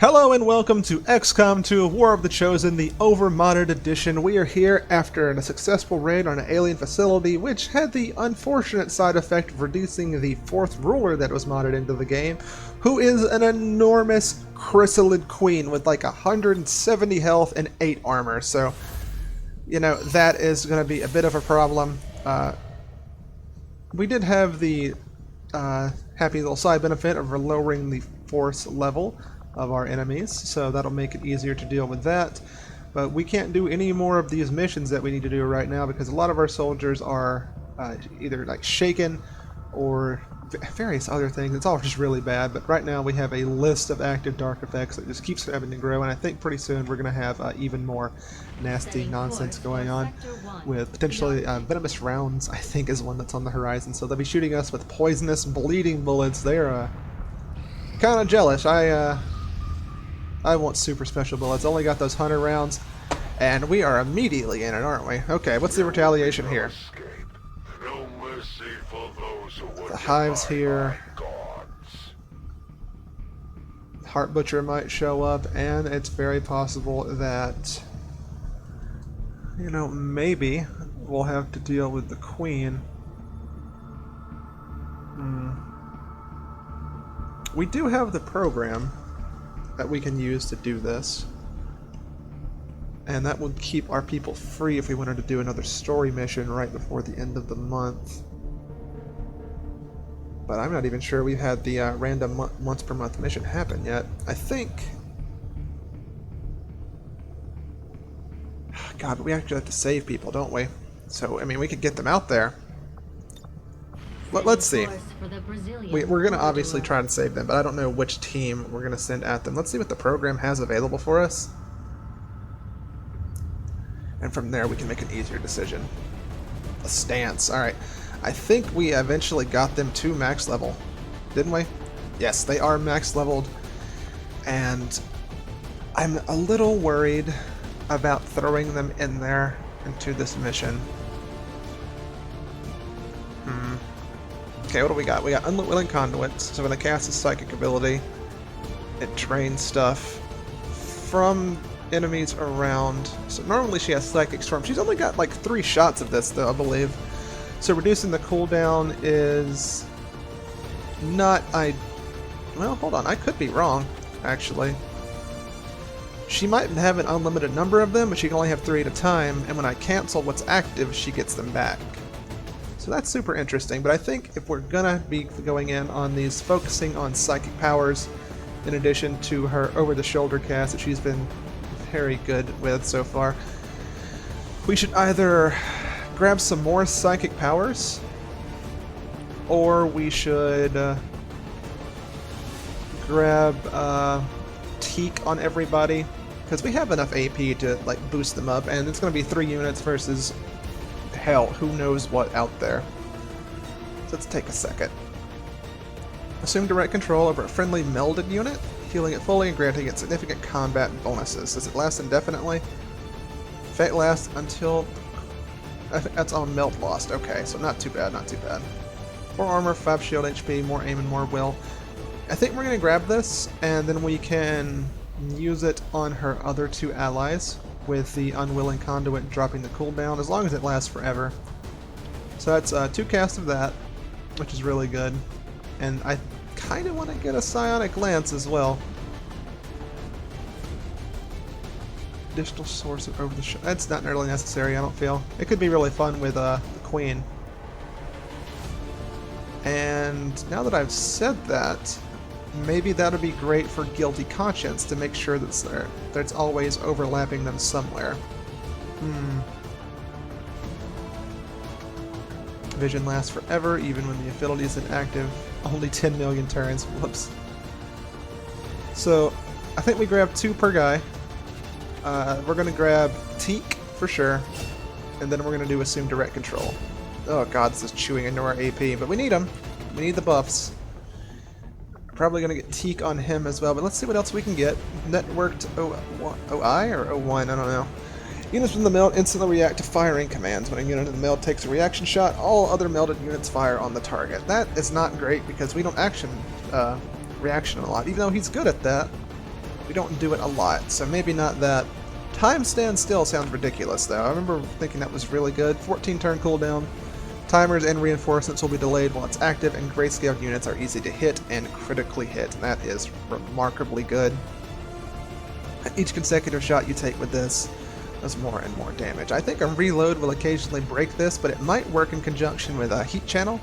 Hello and welcome to Xcom 2 War of the Chosen, the over-modded edition. We are here after a successful raid on an alien facility, which had the unfortunate side effect of reducing the fourth ruler that was modded into the game, who is an enormous chrysalid queen with like 170 health and 8 armor. So, you know, that is going to be a bit of a problem. We did have the happy little side benefit of lowering the force level of our enemies, so that'll make it easier to deal with that. But we can't do any more of these missions that we need to do right now because a lot of our soldiers are either like shaken or various other things. It's all just really bad, but right now we have a list of active dark effects that just keeps having to grow, and I think pretty soon we're going to have even more nasty nonsense going on with potentially venomous rounds. I think is one that's on the horizon, so they'll be shooting us with poisonous bleeding bullets. They're kind of jealous. I want super special bullets. Only got those 100 rounds, and we are immediately in it, aren't we? Okay, what's the retaliation here? The hive's here. Heart Butcher might show up, and it's very possible that, you know, maybe we'll have to deal with the Queen. We do have the program that we can use to do this, and that would keep our people free if we wanted to do another story mission right before the end of the month. But I'm not even sure we've had the random once per month mission happen yet. I think... God, but we actually have to save people, don't we? So, I mean, we could get them out there. Let's see. We're going to obviously try and save them, but I don't know which team we're going to send at them. Let's see what the program has available for us. And from there we can make an easier decision. A stance. Alright. I think we eventually got them to max level. Didn't we? Yes, they are max leveled. And I'm a little worried about throwing them in there into this mission. Okay, what do we got? We got Unwilling Conduits, so when they cast a psychic ability, it drains stuff from enemies around. So normally she has Psychic Storm. She's only got like 3 shots of this, though, I believe. So reducing the cooldown is not... Well, hold on, I could be wrong, actually. She might have an unlimited number of them, but she can only have 3 at a time, and when I cancel what's active, she gets them back. So that's super interesting, but I think if we're gonna be going in on these, focusing on psychic powers, in addition to her over-the-shoulder cast that she's been very good with so far, we should either grab some more psychic powers, or we should grab Teak on everybody, because we have enough AP to like boost them up, and it's gonna be 3 units versus... hell, who knows what out there. So let's take a second. Assume direct control over a friendly melded unit, healing it fully and granting it significant combat bonuses. Does it last indefinitely? Fate lasts until... I think that's on melt lost. Okay, so not too bad, not too bad. 4 armor, 5 shield HP, more aim and more will. I think we're going to grab this, and then we can use it on her other 2 allies, with the Unwilling Conduit dropping the cooldown, as long as it lasts forever. So that's 2 casts of that, which is really good. And I kind of want to get a Psionic Lance as well. Additional source of over the shoulder. That's not really necessary, I don't feel. It could be really fun with the Queen. And now that I've said that, maybe that would be great for Guilty Conscience to make sure that it's always overlapping them somewhere. Vision lasts forever, even when the ability isn't active. Only 10 million turns. Whoops. So, I think we grab 2 per guy. We're going to grab Teak, for sure. And then we're going to do Assume Direct Control. Oh god, this is chewing into our AP, but we need them. We need the buffs. Probably going to get Teak on him as well, but let's see what else we can get. Networked OI or O1, I don't know. Units from the meld instantly react to firing commands. When a unit in the meld takes a reaction shot, all other melded units fire on the target. That is not great because we don't reaction a lot, even though he's good at that. We don't do it a lot, so maybe not that. Time stand still sounds ridiculous, though. I remember thinking that was really good. 14 turn cooldown. Timers and reinforcements will be delayed while it's active, and grayscale units are easy to hit and critically hit, and that is remarkably good. Each consecutive shot you take with this does more and more damage. I think a reload will occasionally break this, but it might work in conjunction with a heat channel.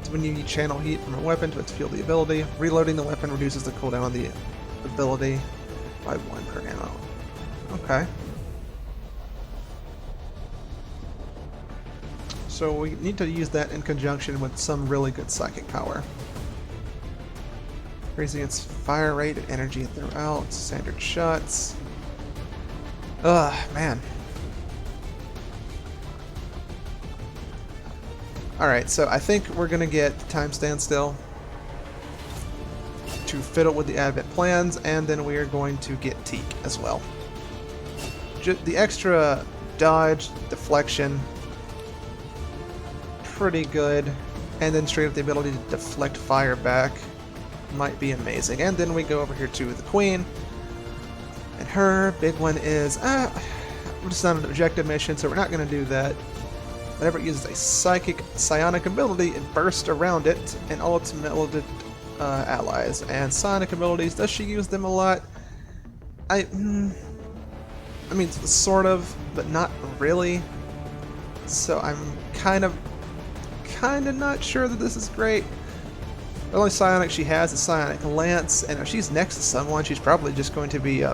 So when you channel heat from a weapon to its fuel the ability, reloading the weapon reduces the cooldown of the ability by 1 per ammo. Okay. So we need to use that in conjunction with some really good psychic power. Increase against fire rate and energy throughout. Standard shots. Ugh, man. Alright, so I think we're going to get Time Standstill to fiddle with the Advent plans, and then we are going to get Teak as well. The extra dodge, deflection, pretty good, and then straight up the ability to deflect fire back might be amazing. And then we go over here to the Queen, and her big one is we're just on an objective mission, so we're not going to do that. Whenever it uses a psychic psionic ability, it bursts around it and all its melted allies. And psionic abilities, does she use them a lot? I mean, sort of, but not really. So I'm kind of not sure that this is great. The only psionic she has is Psionic Lance, and if she's next to someone, she's probably just going to be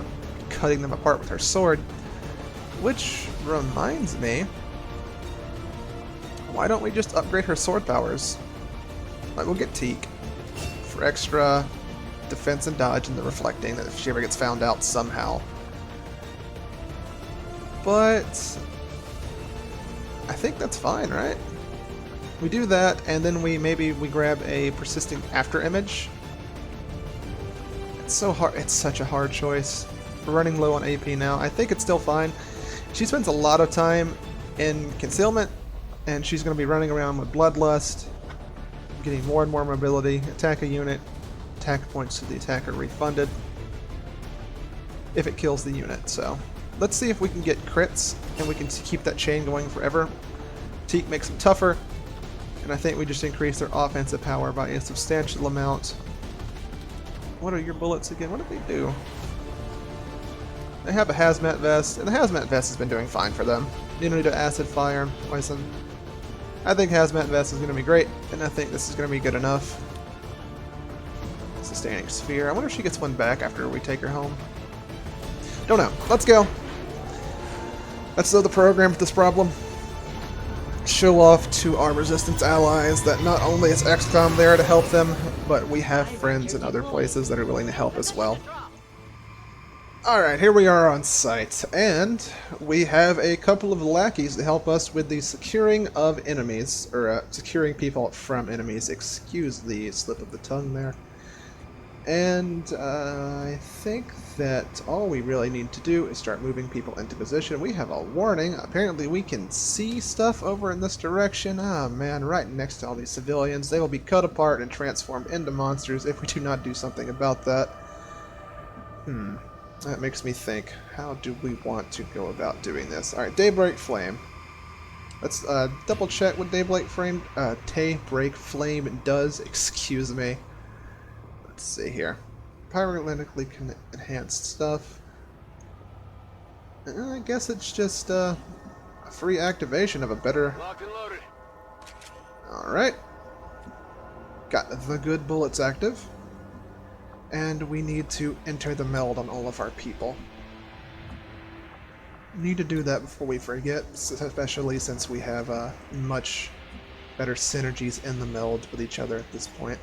cutting them apart with her sword. Which reminds me, why don't we just upgrade her sword powers? Like, we'll get Teak for extra defense and dodge and the reflecting, that if she ever gets found out somehow. But I think that's fine, right? We do that, and then maybe we grab a persisting after image. It's so hard. It's such a hard choice. We're running low on AP now. I think it's still fine. She spends a lot of time in concealment, and she's going to be running around with Bloodlust, getting more and more mobility. Attack a unit. Attack points to the attacker refunded if it kills the unit. So let's see if we can get crits, and we can keep that chain going forever. Teak makes them tougher. And I think we just increase their offensive power by a substantial amount. What are your bullets again? What did they do? They have a hazmat vest, and the hazmat vest has been doing fine for them. You don't need to acid fire and poison. I think hazmat vest is going to be great, and I think this is going to be good enough. Sustaining sphere. I wonder if she gets one back after we take her home. Don't know. Let's go. Let's know the program for this problem. Show off to our resistance allies that not only is Xcom there to help them, but we have friends in other places that are willing to help as well. Alright, here we are on site, and we have a couple of lackeys to help us with the securing of enemies, or securing people from enemies. Excuse the slip of the tongue there. And I think that all we really need to do is start moving people into position. We have a warning. Apparently we can see stuff over in this direction. Ah, man, right next to all these civilians. They will be cut apart and transformed into monsters if we do not do something about that. That makes me think, how do we want to go about doing this? Alright, Daybreak Flame. Let's double check what Daybreak Flame does. Excuse me. Let's see here. Pyrolytically enhanced stuff. I guess it's just a free activation of a better... Alright. Got the good bullets active. And we need to enter the meld on all of our people. Need to do that before we forget, especially since we have much better synergies in the meld with each other at this point.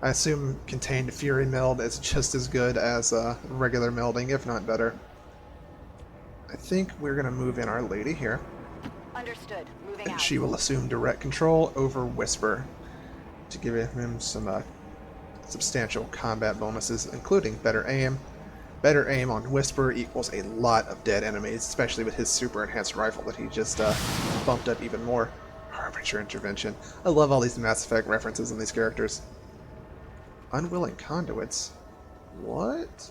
I assume Contained Fury meld is just as good as regular melding, if not better. I think we're going to move in our lady here. Understood. Moving and out. she will assume direct control over Whisper to give him some substantial combat bonuses, including better aim. Better aim on Whisper equals a lot of dead enemies, especially with his super enhanced rifle that he just bumped up even more. Harbinger Intervention. I love all these Mass Effect references in these characters. Unwilling conduits? What?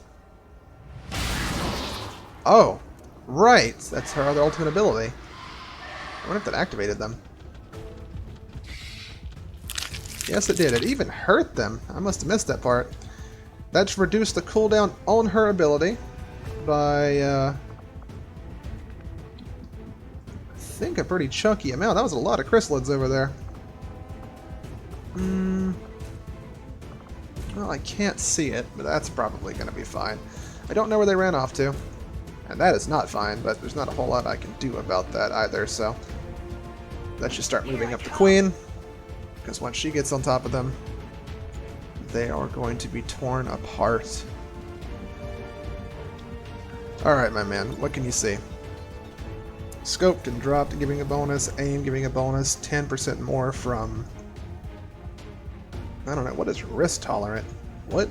Oh, right. That's her other ultimate ability. I wonder if that activated them. Yes, it did. It even hurt them. I must have missed that part. That's reduced the cooldown on her ability by, I think a pretty chunky amount. That was a lot of chrysalids over there. Well, I can't see it, but that's probably going to be fine. I don't know where they ran off to. And that is not fine, but there's not a whole lot I can do about that either, so let's just start moving up the queen, because once she gets on top of them, they are going to be torn apart. Alright, my man, what can you see? Scoped and dropped, giving a bonus, aim giving a bonus, 10% more from... I don't know, what is risk tolerant? What?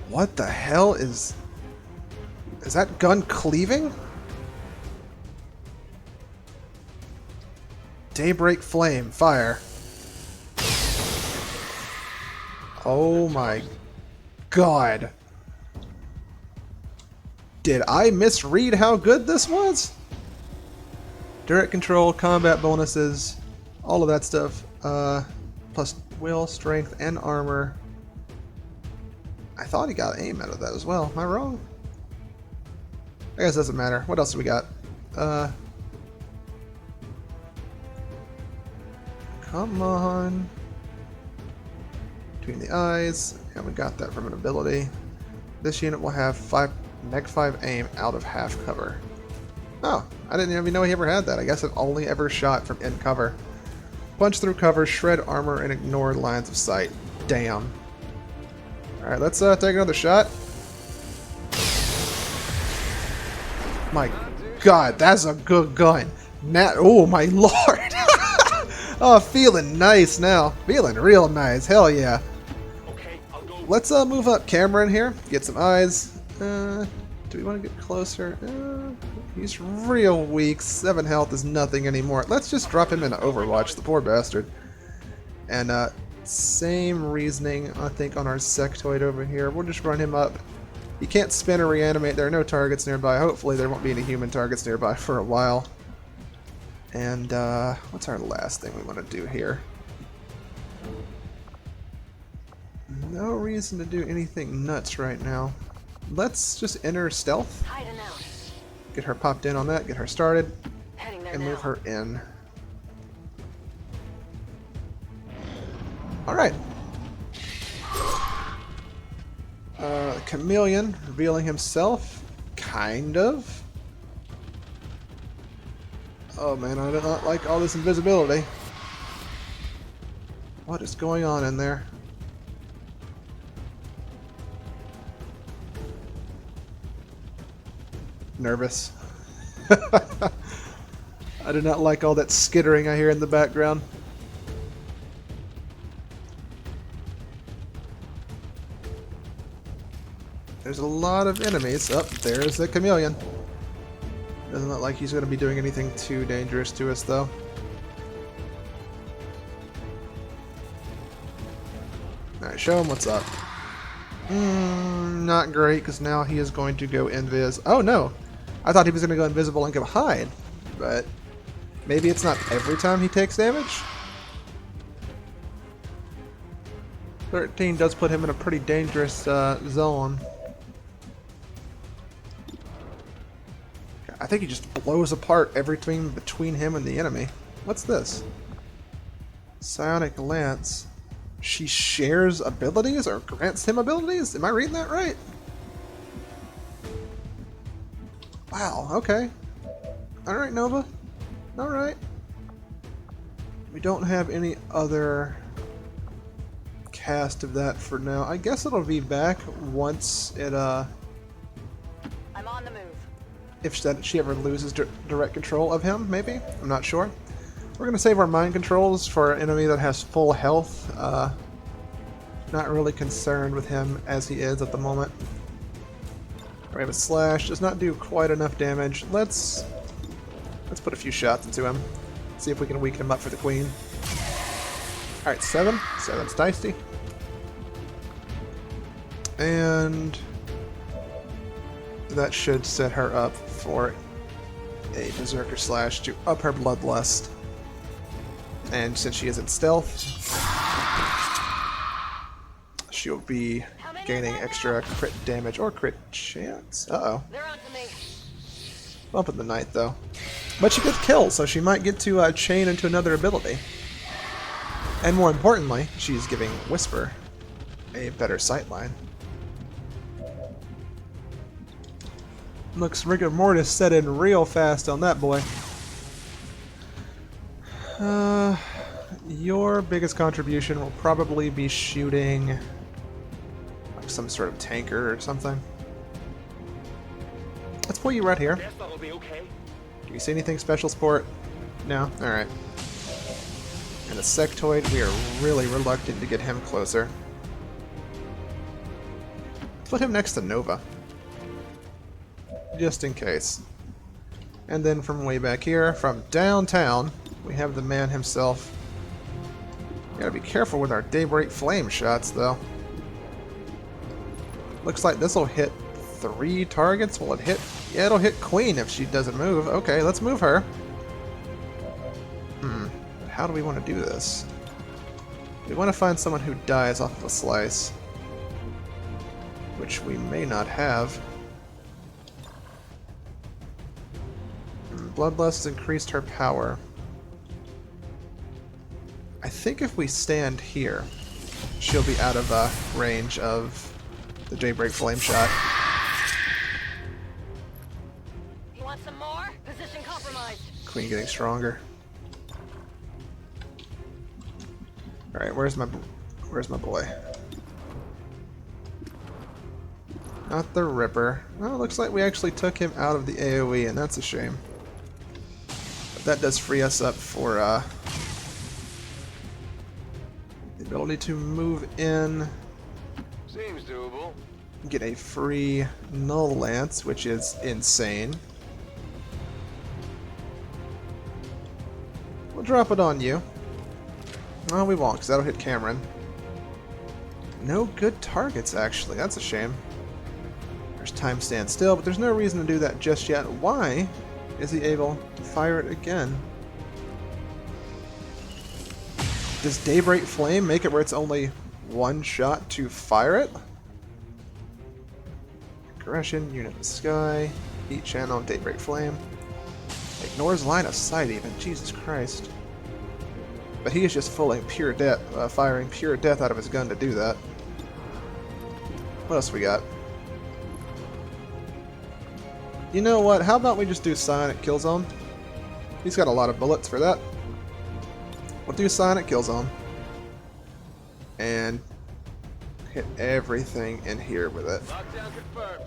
What the hell is... Is that gun cleaving? Daybreak flame, fire. Oh my god. Did I misread how good this was? Direct control, combat bonuses, all of that stuff. Plus will, strength, and armor. I thought he got aim out of that as well. Am I wrong? I guess it doesn't matter. What else do we got? Come on. Between the eyes. And we got that from an ability. This unit will have neg 5 aim out of half cover. Oh, I didn't even know he ever had that. I guess it only ever shot from in cover. Punch through cover, shred armor, and ignore lines of sight. Damn. Alright, let's take another shot. My god, that's a good gun. Oh my lord. Oh, feeling nice now. Feeling real nice. Hell yeah. Let's move up camera in here. Get some eyes. Do we want to get closer? He's real weak. 7 health is nothing anymore. Let's just drop him into Overwatch, the poor bastard. And same reasoning, I think, on our sectoid over here. We'll just run him up. He can't spin or reanimate. There are no targets nearby. Hopefully there won't be any human targets nearby for a while. And what's our last thing we want to do here? No reason to do anything nuts right now. Let's just enter stealth. Get her popped in on that, get her started, and move her in. Alright. Chameleon revealing himself. Kind of. Oh man, I do not like all this invisibility. What is going on in there? Nervous. I do not like all that skittering I hear in the background. There's a lot of enemies. Oh, there's the chameleon. Doesn't look like he's going to be doing anything too dangerous to us, though. Alright, show him what's up. Not great, because now he is going to go invis. Oh, no! I thought he was going to go invisible and go hide. But maybe it's not every time he takes damage? 13 does put him in a pretty dangerous zone. I think he just blows apart everything between him and the enemy. What's this? Psionic Lance. She shares abilities or grants him abilities? Am I reading that right? Wow, okay. Alright, Nova. Alright. We don't have any other cast of that for now. I guess it'll be back once it, I'm on the move. if she ever loses direct control of him, maybe? I'm not sure. We're going to save our mind controls for an enemy that has full health. Not really concerned with him as he is at the moment. Raven Slash does not do quite enough damage. Let's put a few shots into him. See if we can weaken him up for the queen. Alright, 7. 7's dicey. And that should set her up for a Berserker Slash to up her Bloodlust. And since she isn't stealth, she'll be gaining extra crit damage or crit chance. Uh-oh. They're on to me. Bump in the night, though. But she gets kills, so she might get to chain into another ability. And more importantly, she's giving Whisper a better sightline. Looks rigor mortis set in real fast on that boy. Your biggest contribution will probably be shooting like some sort of tanker or something. Let's pull you right here. Guess that'll be okay. Do you see anything special, sport? No? Alright. And the sectoid, we are really reluctant to get him closer. Put him next to Nova. Just in case. And then from way back here, from downtown, we have the man himself. Gotta be careful with our Daybreak Flame shots, though. Looks like this will hit 3 targets. Will it hit? Yeah, it'll hit Queen if she doesn't move. Okay, let's move her. How do we want to do this? We want to find someone who dies off of a slice. Which we may not have. Bloodlust has increased her power. I think if we stand here, she'll be out of range of the Daybreak Flame shot. You want some more? Position compromised. Queen getting stronger. All right, where's my boy? Not the Ripper. Well, it looks like we actually took him out of the AoE, and that's a shame. But that does free us up for the ability to move in, Seems doable. get a free Null Lance, which is insane. We'll drop it on you. Oh, we won't, because that'll hit Cameron. No good targets, actually. That's a shame. There's time stand still, but there's no reason to do that just yet. Why is he able to fire it again? Does Daybreak Flame make it where it's only one shot to fire it? Aggression, Unit of the Sky, Heat Channel, Daybreak Flame. Ignores line of sight even, Jesus Christ. But he is just firing pure death out of his gun to do that. What else we got? You know what, how about we just do Psionic Kill Zone? He's got a lot of bullets for that. We'll do Psionic Kill Zone. And hit everything in here with it. Lockdown confirmed.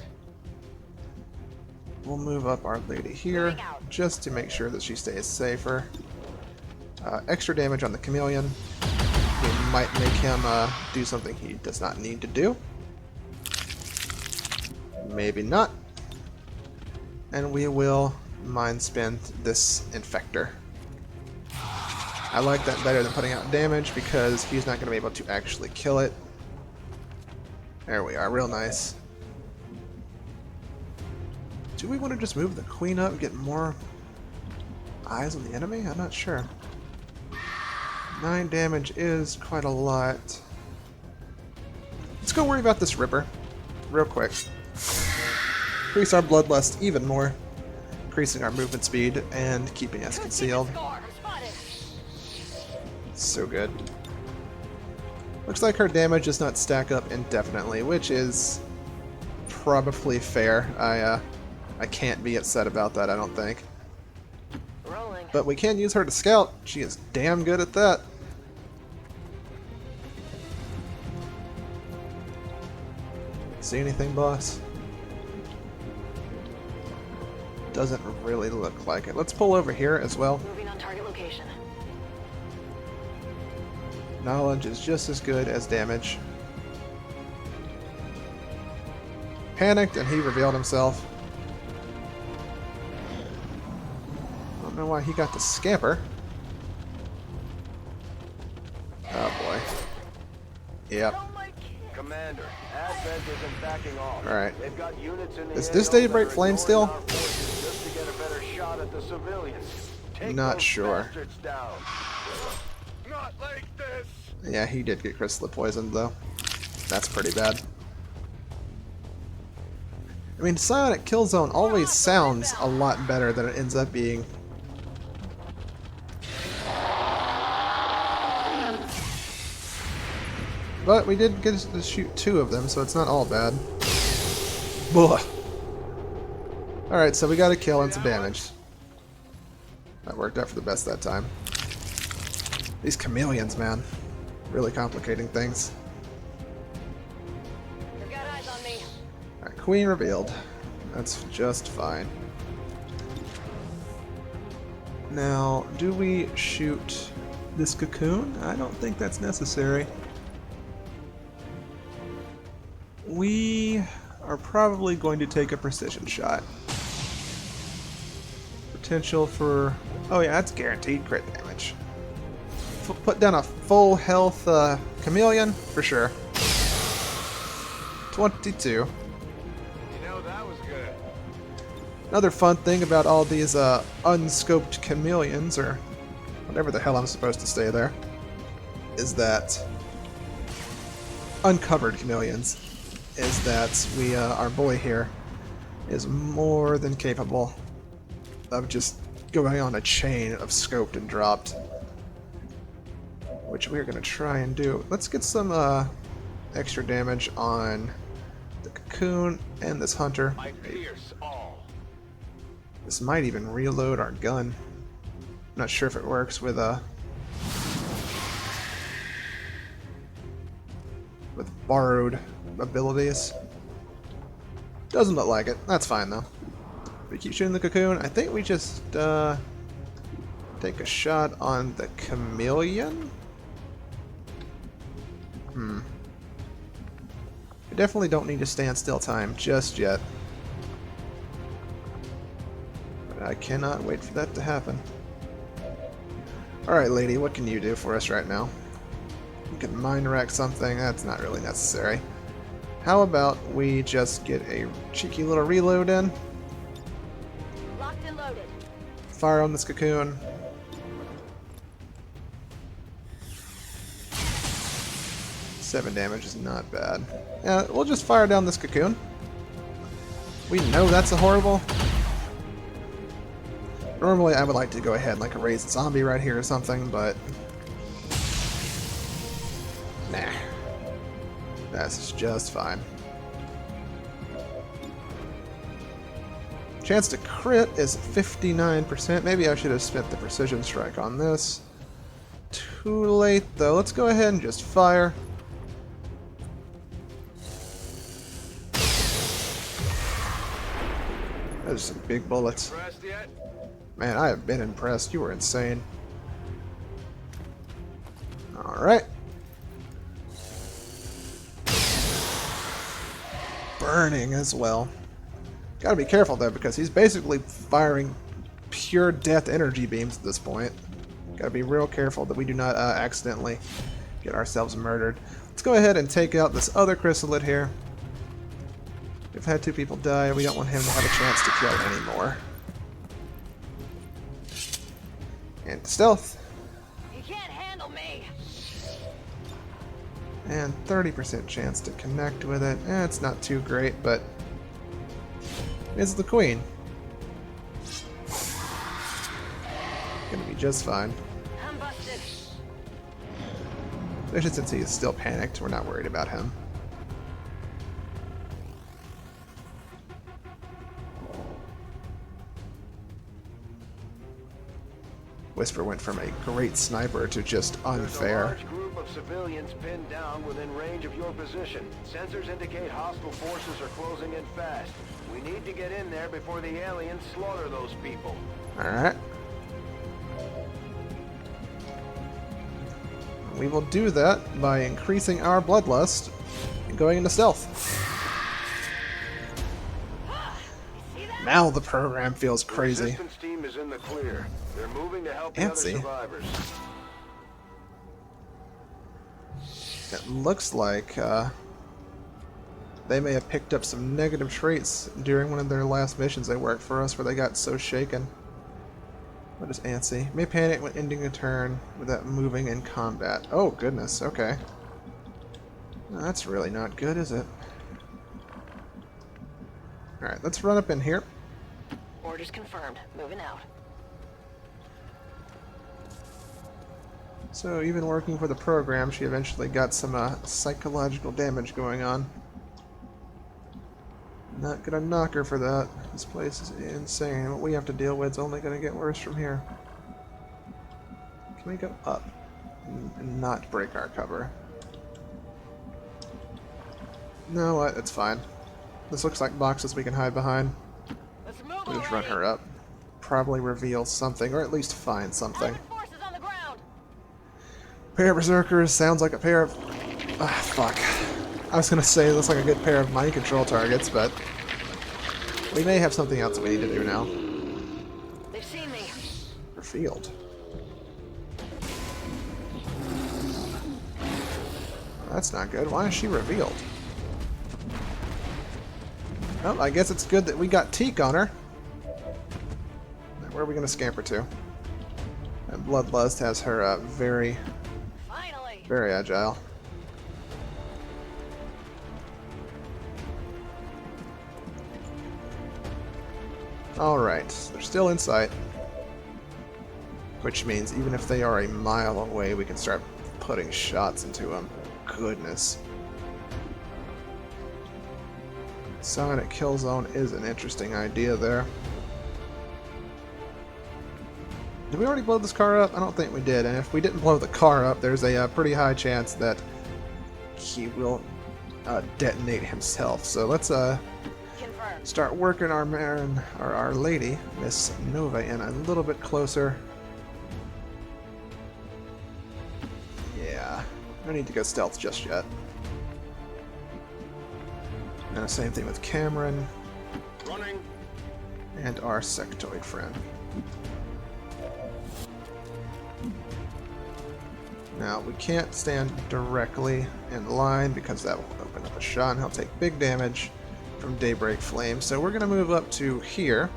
We'll move up Our Lady here, just to make sure that she stays safer. Extra damage on the Chameleon. We might make him do something he does not need to do. Maybe not. And we will Mind Spin this Infector. I like that better than putting out damage because he's not going to be able to actually kill it. There we are, real nice. Do we want to just move the Queen up and get more eyes on the enemy? I'm not sure. 9 damage is quite a lot. Let's go worry about this Ripper real quick. Increase our Bloodlust even more. Increasing our movement speed and keeping us concealed. So good. Looks like her damage does not stack up indefinitely, which is probably fair. I can't be upset about that, I don't think. Rolling. But we can use her to scout. She is damn good at that. See anything, boss? Doesn't really look like it. Let's pull over here as well. Moving on target location. Knowledge is just as good as damage. Panicked and he revealed himself. Don't know why he got the scamper. Oh boy. Yep. commander. Advent isn't backing off. Alright. They've got units in the Is this AO Day that Break are Flame ignoring still? our forces just to get a better shot at the civilians. Take Not those sure. bastards down. Not like this. Yeah, he did get crystal poisoned, though. That's pretty bad. I mean, Psionic Kill Zone always sounds a lot better than it ends up being. But we did get to shoot 2 of them, so it's not all bad. Alright, so we got a kill and some damage. That worked out for the best that time. These chameleons, man. Really complicating things. They've got eyes on me. Alright, Queen revealed. That's just fine. Now, do we shoot this cocoon? I don't think that's necessary. We are probably going to take a precision shot. Potential for... oh yeah, that's guaranteed crit damage. Put down a full health chameleon, for sure. 22. You know, that was good. Another fun thing about all these unscoped chameleons, or whatever the hell I'm supposed to say there, is that uncovered chameleons, is that we, our boy here, is more than capable of just going on a chain of scoped and dropped, which we're going to try and do. Let's get some extra damage on the cocoon and this hunter. I pierce all. This might even reload our gun. Not sure if it works with borrowed abilities. Doesn't look like it. That's fine though. We keep shooting the cocoon. I think we just take a shot on the chameleon. We definitely don't need to stand still time just yet. But I cannot wait for that to happen. Alright, lady, what can you do for us right now? You can mind wreck something. That's not really necessary. How about we just get a cheeky little reload in? Locked and loaded. Fire on this cocoon. Seven damage is not bad. Yeah, we'll just fire down this cocoon. We know that's a horrible. Normally I would like to go ahead and like erase a zombie right here or something, but nah. That's just fine. Chance to crit is 59%. Maybe I should have spent the precision strike on this. Too late though. Let's go ahead and just fire. Those are some big bullets. Impressed yet? Man, I have been impressed. You were insane. Alright. Burning as well. Gotta be careful though, because he's basically firing pure death energy beams at this point. Gotta be real careful that we do not accidentally get ourselves murdered. Let's go ahead and take out this other chrysalid here. We've had 2 people die. We don't want him to have a chance to kill anymore. And stealth. You can't handle me. And 30% chance to connect with it. It's not too great, but it's the queen. Gonna be just fine. I'm busted. Especially since he is still panicked, we're not worried about him. Whisper went from a great sniper to just There's a unfair. large group of civilians pinned down within range of your position. Sensors indicate hostile forces are closing in fast. We need to get in there before the aliens slaughter those people. Alright. We will do that by increasing our bloodlust and going into stealth. See that? Now the program feels The crazy. resistance team is in the clear. They're moving to help the other Fancy. survivors. It looks like They may have picked up some negative traits during one of their last missions they worked for us where they got so shaken. What is antsy? May panic when ending a turn without moving in combat. Oh, goodness. Okay. That's really not good, is it? Alright, let's run up in here. Orders confirmed. Moving out. So, even working for the program, she eventually got some psychological damage going on. Not gonna knock her for that. This place is insane. What we have to deal with is only gonna get worse from here. Can we go up and not break our cover? No, what? It's fine. This looks like boxes we can hide behind. Let's move We'll just run already. her up. Probably reveal something, or at least find something. Allied forces on the ground. Pair of berserkers sounds like a pair of... Ah, fuck. I was gonna say it looks like a good pair of mind control targets, but... we may have something else that we need to do now. They've seen me. Revealed. That's not good. Why is she revealed? Well, I guess it's good that we got Teak on her. Now, where are we going to scamper to? And Bloodlust has her very, Finally. very agile. Alright, they're still in sight. Which means even if they are a mile away, we can start putting shots into them. Goodness. Sonic kill zone is an interesting idea there. Did we already blow this car up? I don't think we did, and if we didn't blow the car up, there's a pretty high chance that he will detonate himself. So let's Confirmed. start working our lady, Miss Nova, in a little bit closer. Yeah, no need to go stealth just yet. And the same thing with Cameron. Running. And our sectoid friend. Now, we can't stand directly in line because that will open up a shot and he'll take big damage from Daybreak Flame. So we're going to move up to here.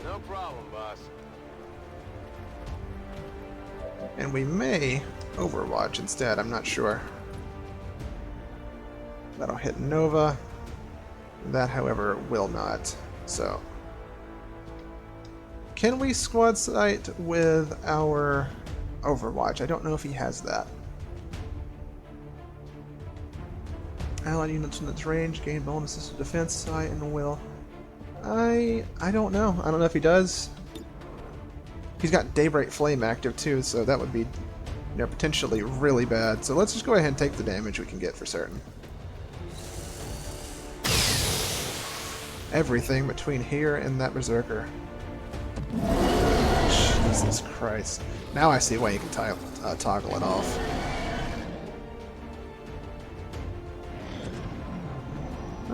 No problem, boss. And we may Overwatch instead, I'm not sure. That'll hit Nova. That, however, will not. So, can we squad sight with our Overwatch? I don't know if he has that. Allied units in its range gain bonuses to defense sight and will. I don't know. I don't know if he does. He's got Daybreak Flame active too, so that would be, potentially really bad. So let's just go ahead and take the damage we can get for certain. Everything between here and that Berserker. Jesus Christ. Now I see why you can toggle it off.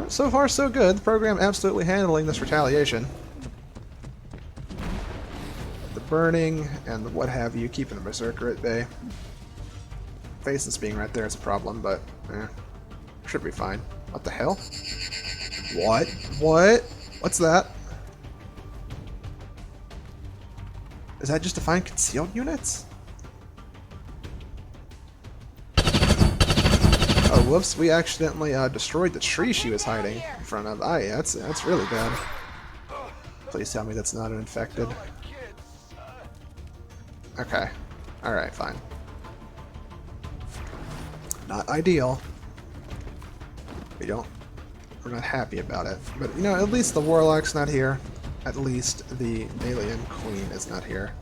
So far, so good. The program absolutely handling this retaliation. The burning and the what have you, keeping the Berserker at bay. Faceless being right there is a problem, but should be fine. What the hell? What? What? What's that? Is that just to find concealed units? Oh, whoops, we accidentally destroyed the tree she was hiding in front of. That's really bad. Please tell me that's not an infected. Okay. Alright, fine. Not ideal. We're not happy about it. But, at least the Warlock's not here. At least the Alien Queen is not here.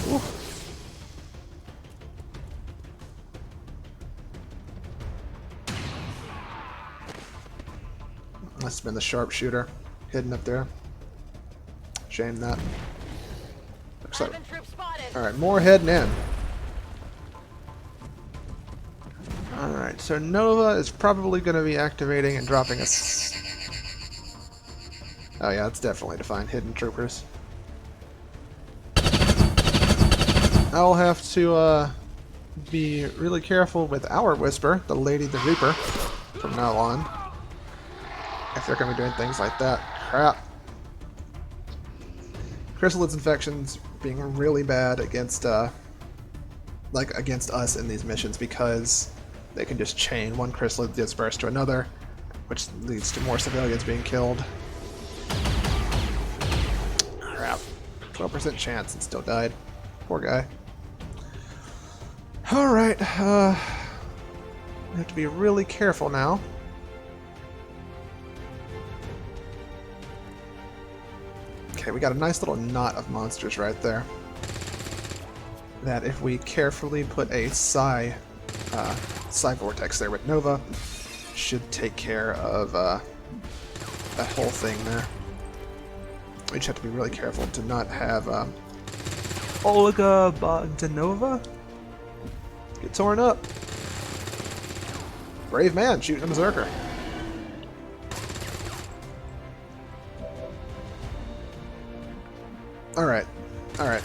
Ooh. Must have been the sharpshooter hidden up there. Shame that. Looks like... Advent troop spotted. Alright, more heading in. Alright, so Nova is probably going to be activating and dropping us. Oh yeah, it's definitely defined hidden troopers. I'll have to be really careful with our Whisper, the Lady the Reaper. from now on. If they're going to be doing things like that. Crap. Chrysalid's infections being really bad against against us in these missions because they can just chain one chrysalid disperse to another, which leads to more civilians being killed. Crap. 12% chance and still died. Poor guy. Alright, we have to be really careful now. Okay, we got a nice little knot of monsters right there. That if we carefully put a Psi Vortex there with Nova, should take care of that whole thing there. We just have to be really careful to not have Olga Bogdanova get torn up. Brave man shooting a berserker. Alright. Alright.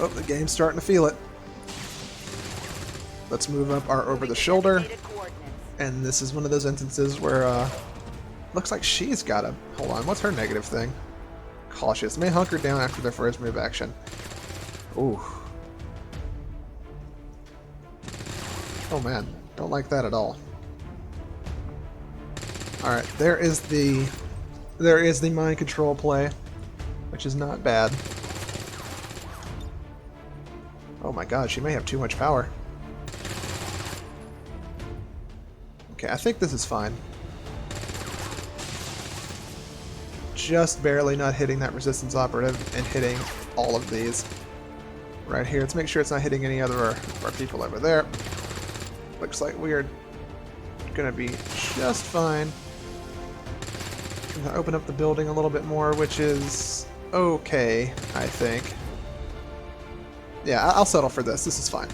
Oh, the game's starting to feel it. Let's move up our over the shoulder. And this is one of those instances where, looks like she's got a... Hold on, what's her negative thing? Cautious. May hunker down after their first move action. Ooh. Oh man, don't like that at all. Alright, there is the mind control play, which is not bad. Oh my god, she may have too much power. Okay, I think this is fine. Just barely not hitting that resistance operative and hitting all of these. Right here, let's make sure it's not hitting any other of our people over there. Looks like we are gonna be just fine. I'm gonna open up the building a little bit more, which is okay, I think. Yeah, I'll settle for this. This is fine.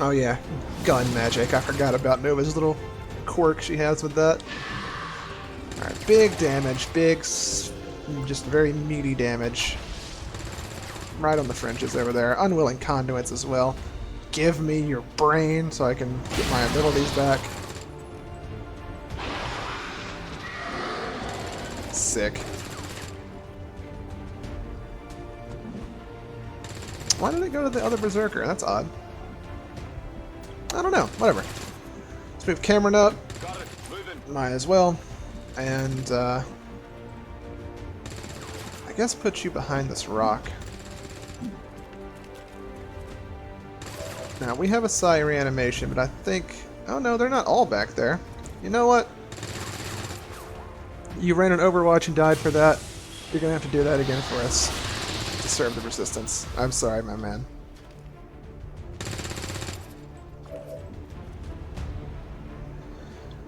Oh yeah, gun magic. I forgot about Nova's little quirk she has with that. Alright, big damage. Big, just very meaty damage. Right on the fringes over there. Unwilling conduits as well. Give me your brain so I can get my abilities back. Sick. Why did it go to the other berserker? That's odd. I don't know. Whatever. Let's move Cameron up. Might as well. And, I guess put you behind this rock. Now, we have a Psi reanimation, but I think... Oh no, they're not all back there. You know what? You ran an Overwatch and died for that. You're gonna have to do that again for us. To serve the resistance. I'm sorry, my man.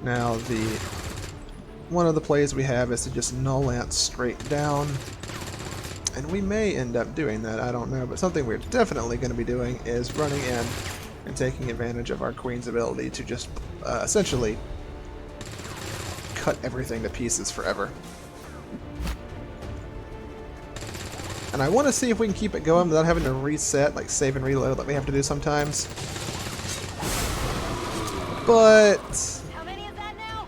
Now, one of the plays we have is to just null ant straight down. And we may end up doing that, I don't know, but something we're definitely going to be doing is running in and taking advantage of our Queen's ability to just essentially cut everything to pieces forever. And I want to see if we can keep it going without having to reset, like save and reload like we have to do sometimes. But How many is that now?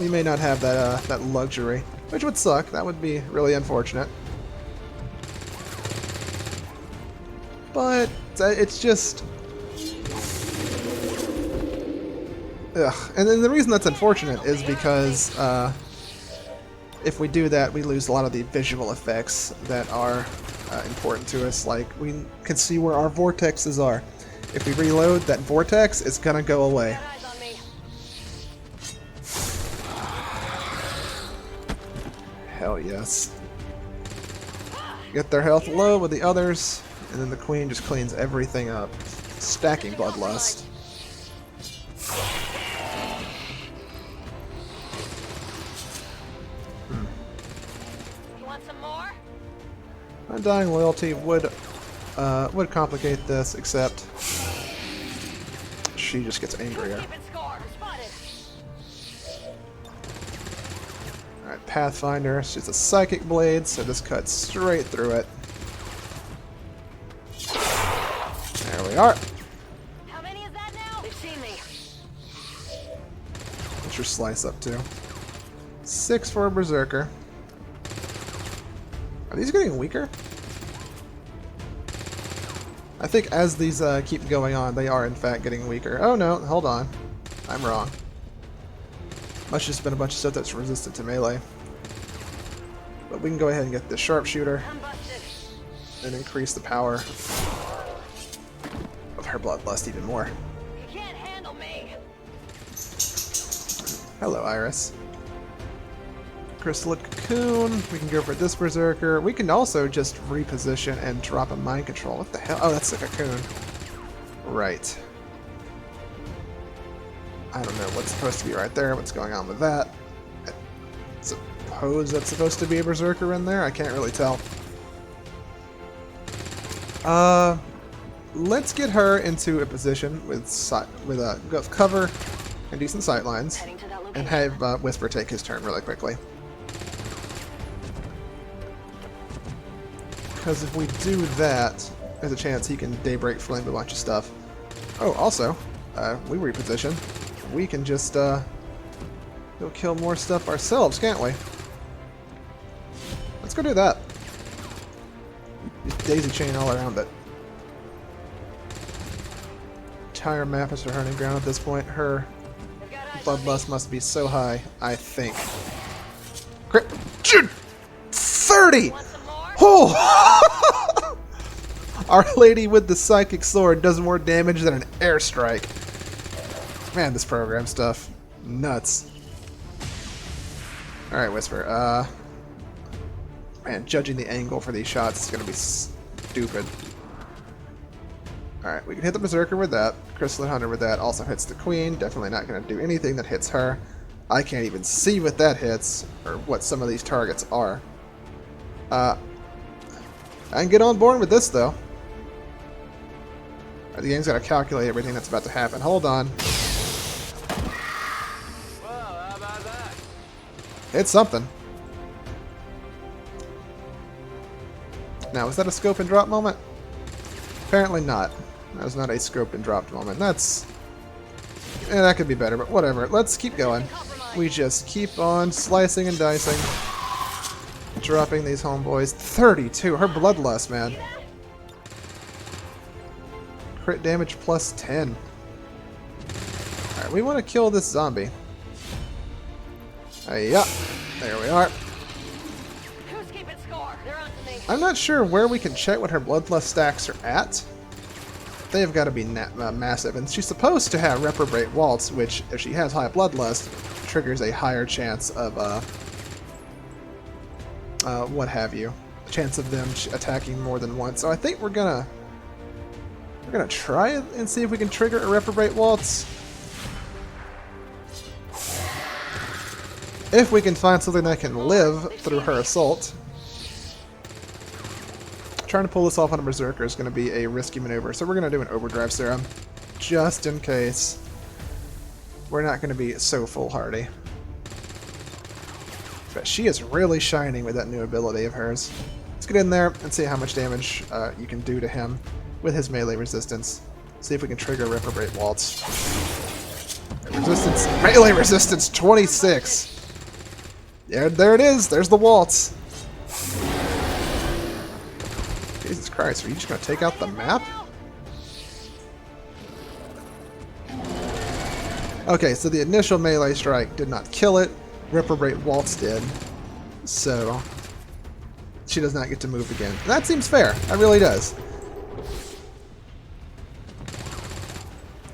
we may not have that luxury, which would suck. That would be really unfortunate. But it's just... Ugh. And then the reason that's unfortunate is because if we do that, we lose a lot of the visual effects that are important to us. Like, we can see where our vortexes are. If we reload, that vortex is gonna go away. Got eyes on me. Hell yes. Get their health low with the others, and then the Queen just cleans everything up. Stacking bloodlust. You want some more? Undying loyalty would complicate this, except she just gets angrier. Keep it score. Spotted. Alright, Pathfinder. She's a psychic blade, so this cuts straight through it. There are. How many is that now? They've seen me. What's your slice up to? 6 for a Berserker. Are these getting weaker? I think as these keep going on, they are in fact getting weaker. Oh no, hold on. I'm wrong. Must just been a bunch of stuff that's resistant to melee. But we can go ahead and get the sharpshooter I'm busted. and increase the power of her bloodlust even more. You can't handle me. Hello, Iris. Chrysalid Cocoon. We can go for this Berserker. We can also just reposition and drop a mind control. What the hell? Oh, that's the Cocoon. Right. I don't know what's supposed to be right there. What's going on with that? I suppose that's supposed to be a Berserker in there. I can't really tell. Let's get her into a position with cover and decent sight lines, Heading to that and location. have Whisper take his turn really quickly. Because if we do that, there's a chance he can Daybreak Flame a bunch of stuff. Oh, also, we reposition. We can just go kill more stuff ourselves, can't we? Let's go do that. Just daisy chain all around it. Entire map is her hunting ground at this point. Her They've got eyes on me. bloodlust must be so high, I think. Crit. Shoot! 30! Want some more? Oh! Our Lady with the Psychic Sword does more damage than an airstrike. Man, this program stuff. Nuts. Alright, Whisper. Man, judging the angle for these shots is going to be stupid. Alright, we can hit the Berserker with that. Chrysalid Hunter with that. Also hits the Queen. Definitely not going to do anything that hits her. I can't even see what that hits, or what some of these targets are. I can get on board with this, though. The game's got to calculate everything that's about to happen. Hold on. Well, how about that? It's something. Now, was that a scope and drop moment? Apparently not. That was not a scope and drop moment. That's... that could be better, but whatever. Let's keep going. We just keep on slicing and dicing. Dropping these homeboys. 32. Her bloodlust, man. Crit damage plus 10. Alright, we want to kill this zombie. Yeah. There we are. Who's keeping score? They're on to me. I'm not sure where we can check what her bloodlust stacks are at. They have got to be massive, and she's supposed to have Reprobate Waltz, which, if she has high bloodlust, triggers a higher chance of, what have you. A chance of them attacking more than once. So I think we're gonna try it and see if we can trigger a Reprobate Waltz. If we can find something that can live through her assault. Trying to pull this off on a Berserker is going to be a risky maneuver, so we're going to do an Overdrive Serum, just in case. We're not going to be so foolhardy. But she is really shining with that new ability of hers. Let's get in there and see how much damage you can do to him with his melee resistance. See if we can trigger Reprobate Waltz. Melee resistance 26! Yeah, there it is! There's the Waltz! Jesus Christ, are you just going to take out the map? Okay, so the initial melee strike did not kill it. Reprobate Waltz did. So, she does not get to move again. That seems fair. That really does.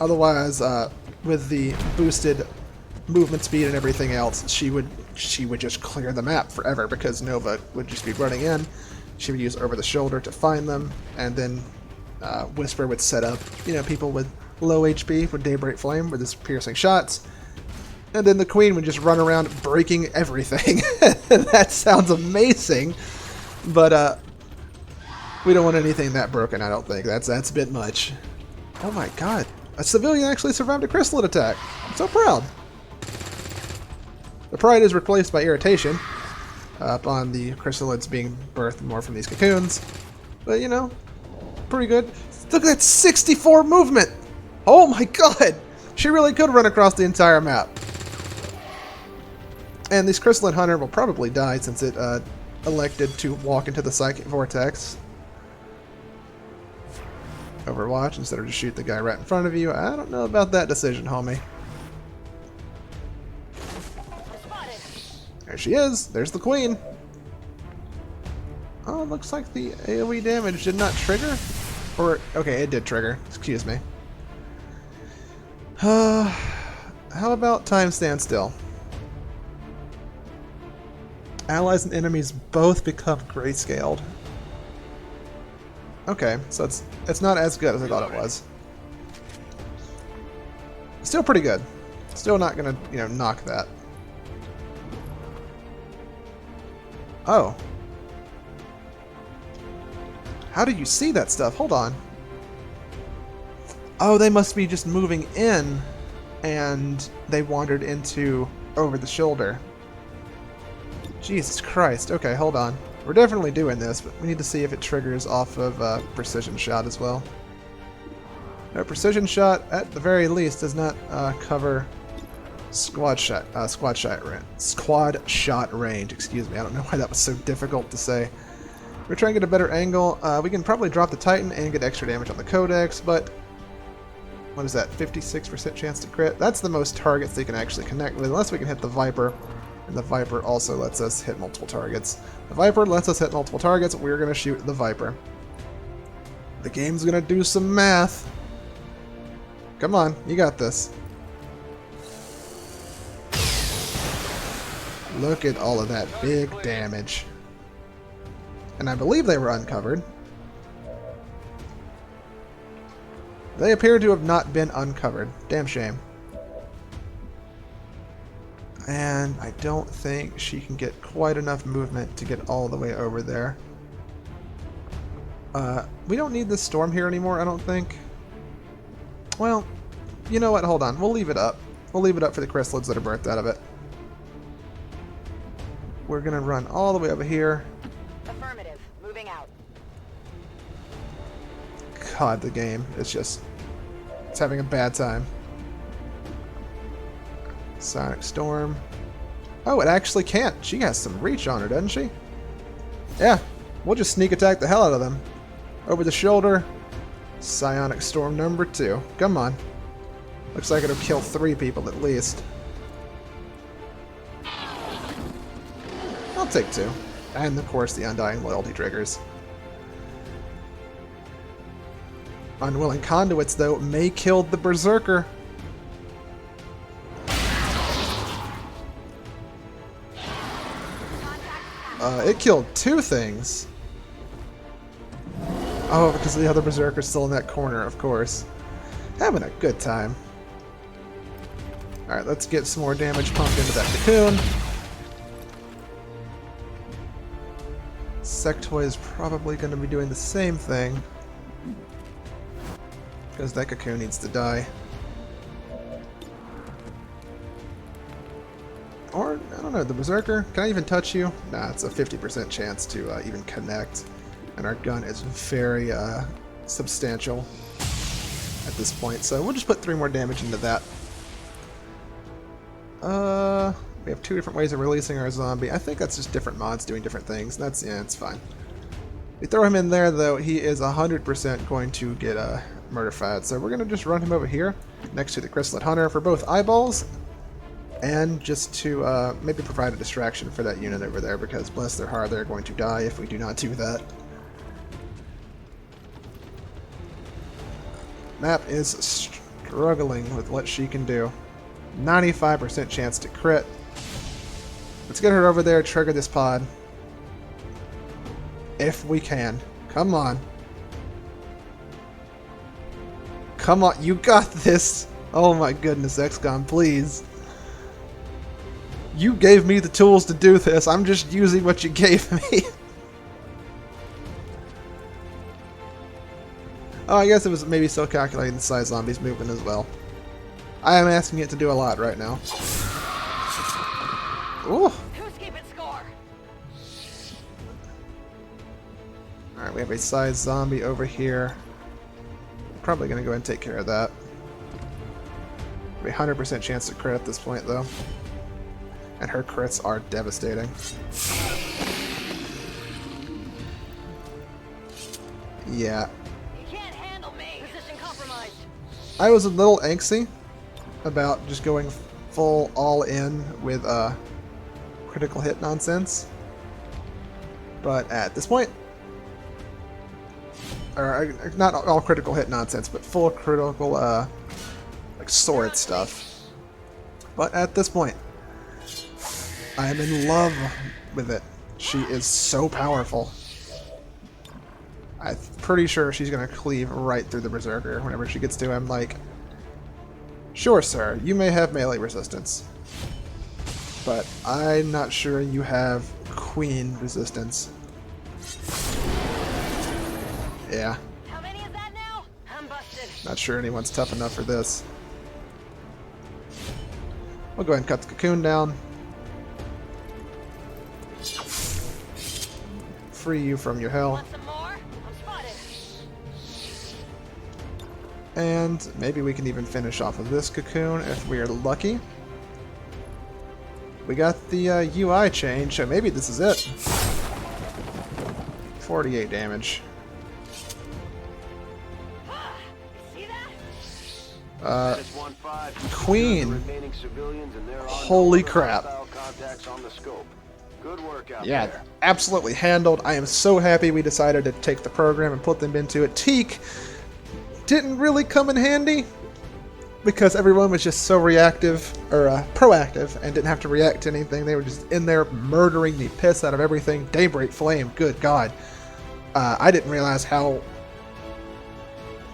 Otherwise, with the boosted movement speed and everything else, she would just clear the map forever because Nova would just be running in. She would use over the shoulder to find them, and then Whisper would set up, people with low HP with Daybreak Flame with his piercing shots, and then the Queen would just run around breaking everything. That sounds amazing, but we don't want anything that broken. I don't think that's a bit much. Oh my God! A civilian actually survived a Chrysalid attack. I'm so proud. The pride is replaced by irritation upon the Chrysalids being birthed more from these cocoons. But, pretty good. Look at that 64 movement! Oh my god! She really could run across the entire map. And this Chrysalid Hunter will probably die since it elected to walk into the Psychic Vortex. Overwatch instead of just shoot the guy right in front of you. I don't know about that decision, homie. There she is. There's the queen. Oh, it looks like the AoE damage did not trigger. Or, okay, it did trigger. Excuse me. How about time stand still? Allies and enemies both become grayscaled. Okay, so it's not as good as I thought it was. Still pretty good. Still not gonna, knock that. Oh. How do you see that stuff? Hold on. Oh, they must be just moving in, and they wandered into over the shoulder. Jesus Christ. Okay, hold on. We're definitely doing this, but we need to see if it triggers off of precision shot as well. No, precision shot, at the very least, does not cover squad shot range. Excuse me. I don't know why that was so difficult to say. We're trying to get a better angle. We can probably drop the Titan and get extra damage on the Codex, but what is that? 56% chance to crit. That's the most targets they can actually connect with, unless we can hit the Viper. And the Viper also lets us hit multiple targets. The Viper lets us hit multiple targets. We're going to shoot the Viper. The game's going to do some math. Come on, you got this. Look at all of that big damage. And I believe they were uncovered. They appear to have not been uncovered. Damn shame. And I don't think she can get quite enough movement to get all the way over there. We don't need this storm here anymore, I don't think. Well, you know what? Hold on. We'll leave it up. We'll leave it up for the chrysalids that are birthed out of it. We're going to run all the way over here. Affirmative. Moving out. God, the game is just... it's having a bad time. Sonic Storm. Oh, it actually can't. She has some reach on her, doesn't she? Yeah. We'll just sneak attack the hell out of them. Over the shoulder. Psionic Storm number 2. Come on. Looks like it'll kill 3 people at least. I'll take 2. And of course the Undying Loyalty triggers. Unwilling Conduits, though, may kill the Berserker. It killed 2 things. Oh, because the other Berserker's still in that corner, of course. Having a good time. Alright, let's get some more damage pumped into that cocoon. Sectoid is probably going to be doing the same thing. Because that cocoon needs to die. Or, I don't know, the Berserker? Can I even touch you? Nah, it's a 50% chance to even connect. And our gun is very substantial at this point. So we'll just put 3 more damage into that. We have 2 different ways of releasing our zombie. I think that's just different mods doing different things. That's, yeah, it's fine. We throw him in there, though, he is 100% going to get murder-fied. So we're going to just run him over here next to the Chrysalid Hunter for both eyeballs. And just to maybe provide a distraction for that unit over there, because bless their heart, they're going to die if we do not do that. Map is struggling with what she can do. 95% chance to crit. Let's get her over there, trigger this pod. If we can. Come on. Come on, you got this! Oh my goodness, Xcom, please. You gave me the tools to do this. I'm just using what you gave me. Oh, I guess it was maybe still calculating the size zombies movement as well. I am asking it to do a lot right now. Ooh. Who's keeping score? Alright, we have a size zombie over here. probably going to go ahead and take care of that. A 100% chance to crit at this point, though. And her crits are devastating. Yeah. You can't handle me. Position compromised. I was a little angsty about just going full all in with critical hit nonsense. But at this point, or not all critical hit nonsense, but full critical like sword stuff. But at this point, I am in love with it. She is so powerful. I'm pretty sure she's gonna cleave right through the Berserker whenever she gets to him. Like, sure, sir, you may have melee resistance, but I'm not sure you have queen resistance. Yeah. How many is that now? I'm busted. Not sure anyone's tough enough for this. We'll go ahead and cut the cocoon down. Free you from your hell. Want some more? I'm spotted. And maybe we can even finish off of this cocoon if we are lucky. We got the UI change, so maybe this is it. 48 damage. See that? Menace 1-5, Queen. remaining civilians and there are Holy no crap. hostile contacts on the scope. Good work out Yeah, there. absolutely handled. I am so happy we decided to take the program and put them into it. Teak didn't really come in handy because everyone was just so reactive, or proactive, and didn't have to react to anything. They were just in there murdering the piss out of everything. Daybreak Flame, good God. I didn't realize how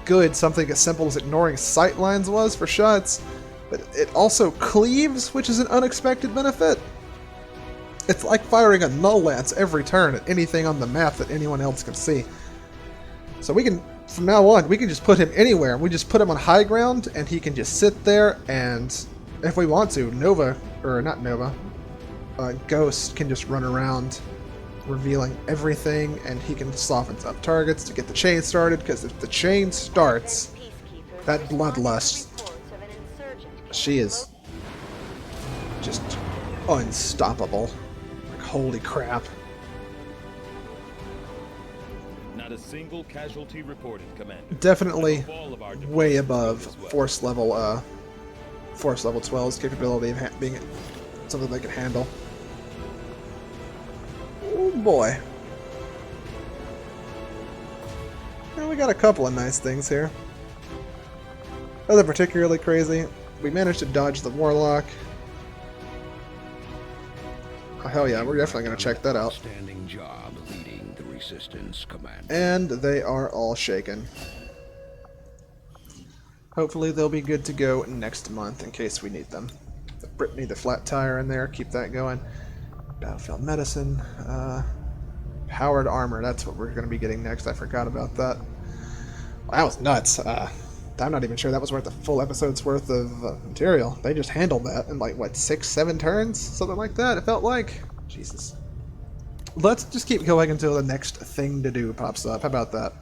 good something as simple as ignoring sight lines was for shots, but it also cleaves, which is an unexpected benefit. It's like firing a null lance every turn at anything on the map that anyone else can see. So we can, from now on, we can just put him anywhere. We just put him on high ground, and he can just sit there, and if we want to, Ghost can just run around revealing everything, and he can soften up targets to get the chain started, because if the chain starts, that bloodlust, she is just unstoppable. Like, holy crap. Not a single casualty reported, Commander. Definitely All of our way deployments above as well. Force level 12's capability of being something they can handle. Oh boy. Well, we got a couple of nice things here. Nothing particularly crazy. We managed to dodge the Warlock. Oh hell yeah, we're definitely gonna check that out. Outstanding job leading the resistance, Commander. And they are all shaken. Hopefully they'll be good to go next month in case we need them. Brittany the flat tire in there, keep that going. Battlefield medicine, powered armor, that's what we're going to be getting next. I forgot about that. Well, that was nuts. I'm not even sure that was worth a full episode's worth of material. They just handled that in like, what, 6-7 turns? Something like that, it felt like. Jesus. Let's just keep going until the next thing to do pops up. How about that?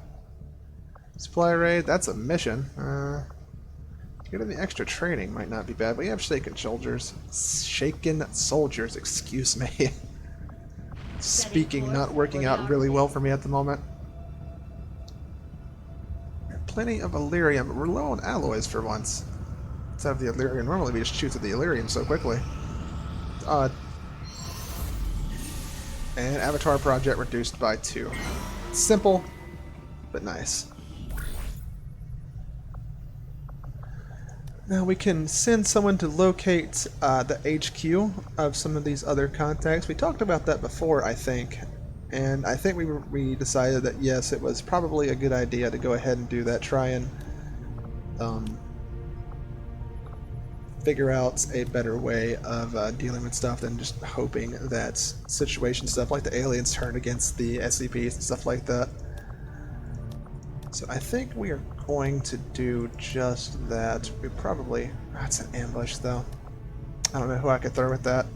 Supply raid, that's a mission. Getting the extra training might not be bad. We have shaken soldiers. Shaken soldiers, excuse me. Speaking not working out really well for me at the moment. Plenty of Illyrium. We're low on alloys for once. Let's have the Illyrium. Normally we just shoot through the Illyrium so quickly. It's odd. And Avatar Project reduced by 2. Simple, but nice. Now we can send someone to locate the HQ of some of these other contacts. We talked about that before, I think. And I think we decided that yes, it was probably a good idea to go ahead and do that. Try and figure out a better way of dealing with stuff than just hoping that situation stuff like the aliens turn against the SCPs and stuff like that. So I think we are going to do just that. We probably... That's an ambush, though. I don't know who I could throw with that.